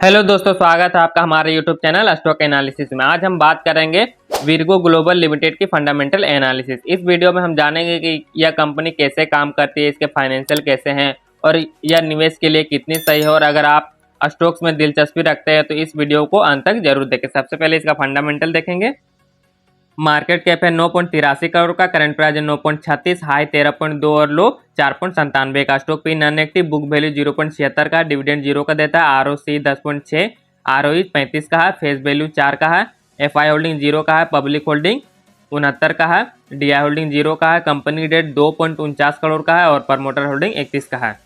Hello दोस्तों, स्वागत है आपका हमारे यूट्यूब चैनल स्टॉक एनालिसिस में। आज हम बात करेंगे वीरगो ग्लोबल लिमिटेड की फंडामेंटल एनालिसिस। इस वीडियो में हम जानेंगे कि यह कंपनी कैसे काम करती है, इसके फाइनेंशियल कैसे हैं और यह निवेश के लिए कितनी सही है। और अगर आप स्टॉक्स में दिलचस्पी रखते हैं तो इस वीडियो को अंत तक जरूर देखें। सबसे पहले इसका फंडामेंटल देखेंगे। मार्केट कैप है 9.83 करोड़ का, करंट प्राइस है 9.36, हाई 13.2 और लो 4.97 का। Stock P non active, book value 0.76 का, डिविडेंड 0 का देता है, आरओसी 10.6, आरओई 35 का है, फेस वैल्यू 4 का है, एफआई होल्डिंग 0 का है, पब्लिक होल्डिंग 69 का है, डीआई होल्डिंग 0 का है, कंपनी डेट 2.49 करोड़ का है और प्रमोटर होल्डिंग 31 का है।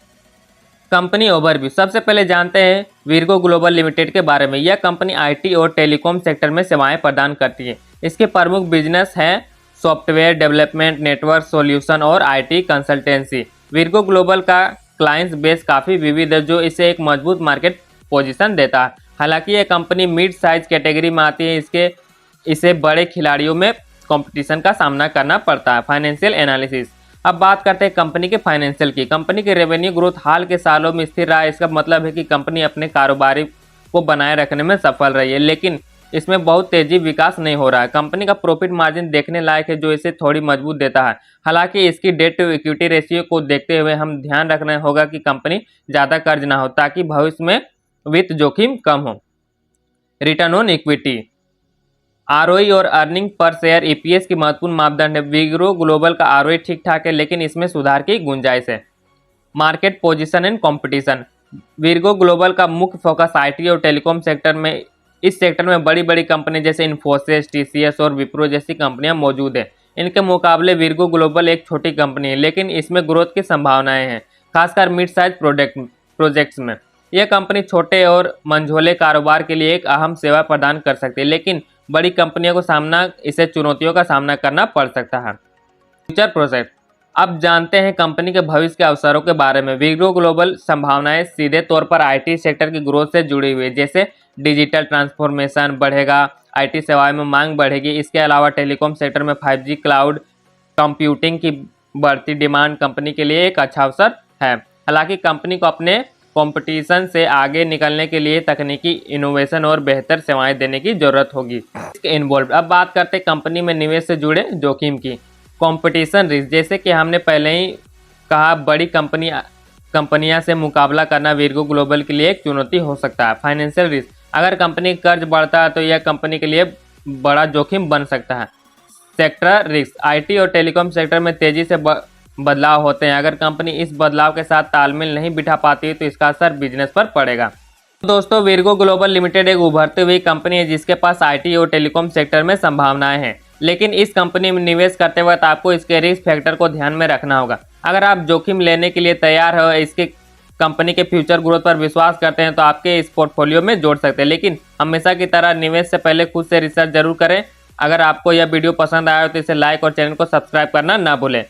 Company overview. सबसे पहले जानते हैं वीरगो ग्लोबल लिमिटेड के बारे में। यह कंपनी आईटी और टेलीकॉम सेक्टर में सेवाएं प्रदान करती है। इसके प्रमुख बिजनेस हैं सॉफ्टवेयर डेवलपमेंट, नेटवर्क सॉल्यूशन और आईटी कंसल्टेंसी। वीरगो ग्लोबल का क्लाइंट्स बेस काफ़ी विविध है, जो इसे एक मजबूत मार्केट पोजीशन देता है। हालांकि यह कंपनी मिड साइज कैटेगरी में आती है, इसे बड़े खिलाड़ियों में कंपटीशन का सामना करना पड़ता है। Financial analysis. अब बात करते हैं कंपनी के फाइनेंशियल की। कंपनी के रेवेन्यू ग्रोथ हाल के सालों में स्थिर रहा है। इसका मतलब है कि कंपनी अपने कारोबारी को बनाए रखने में सफल रही है, लेकिन इसमें बहुत तेजी विकास नहीं हो रहा है। कंपनी का प्रॉफिट मार्जिन देखने लायक है, जो इसे थोड़ी मजबूत देता है। हालांकि इसकी डेट टू इक्विटी रेशियो को देखते हुए हम ध्यान रखना होगा कि कंपनी ज़्यादा कर्ज ना हो, ताकि भविष्य में वित्त जोखिम कम हो। रिटर्न ऑन इक्विटी, आरओई और अर्निंग पर शेयर ईपीएस की महत्वपूर्ण मापदंड है। वीरगो ग्लोबल का आरओई ठीक ठाक है, लेकिन इसमें सुधार की गुंजाइश है। Market position and competition. Virgo global का मुख्य फोकस आईटी और टेलीकॉम सेक्टर में। इस सेक्टर में बड़ी बड़ी कंपनी जैसे इन्फोसिस, टीसीएस और विप्रो जैसी कंपनियां मौजूद हैं। इनके मुकाबले वीरगो ग्लोबल एक छोटी कंपनी है, लेकिन इसमें ग्रोथ की संभावनाएं हैं, खासकर मिड साइज प्रोजेक्ट्स में। यह कंपनी छोटे और मंझोले कारोबार के लिए एक अहम सेवा प्रदान कर सकती है, लेकिन बड़ी कंपनियों को इसे चुनौतियों का सामना करना पड़ सकता है। Future project. अब जानते हैं कंपनी के भविष्य के अवसरों के बारे में। वीरगो ग्लोबल संभावनाएं सीधे तौर पर आईटी सेक्टर की ग्रोथ से जुड़ी हुई है, जैसे डिजिटल ट्रांसफॉर्मेशन बढ़ेगा, आईटी सेवाओं में मांग बढ़ेगी। इसके अलावा टेलीकॉम सेक्टर में 5G क्लाउड कंप्यूटिंग की बढ़ती डिमांड कंपनी के लिए एक अच्छा अवसर है। हालांकि कंपनी को अपने कंपटीशन से आगे निकलने के लिए तकनीकी इनोवेशन और बेहतर सेवाएं देने की जरूरत होगी। इन्वॉल्व। अब बात करते हैं कंपनी में निवेश से जुड़े जोखिम की। Competition risk. जैसे कि हमने पहले ही कहा, बड़ी कंपनियां से मुकाबला करना वीरगो ग्लोबल के लिए एक चुनौती हो सकता है। Financial risk. अगर कंपनी का कर्ज बढ़ता है तो यह कंपनी के लिए बड़ा जोखिम बन सकता है। Sector risk. आईटी और टेलीकॉम सेक्टर में तेजी से बदलाव होते हैं। अगर कंपनी इस बदलाव के साथ तालमेल नहीं बिठा पाती है तो इसका असर बिजनेस पर पड़ेगा। दोस्तों, वीरगो ग्लोबल लिमिटेड एक उभरती हुई कंपनी है, जिसके पास आईटी और टेलीकॉम सेक्टर में संभावनाएं हैं, लेकिन इस कंपनी में निवेश करते वक्त आपको इसके रिस्क फैक्टर को ध्यान में रखना होगा। अगर आप जोखिम लेने के लिए तैयार हो, इसके कंपनी के फ्यूचर ग्रोथ पर विश्वास करते हैं, तो आपके इस पोर्टफोलियो में जोड़ सकते हैं, लेकिन हमेशा की तरह निवेश से पहले खुद से रिसर्च जरूर करें। अगर आपको यह वीडियो पसंद आया हो तो इसे लाइक और चैनल को सब्सक्राइब करना ना भूलें।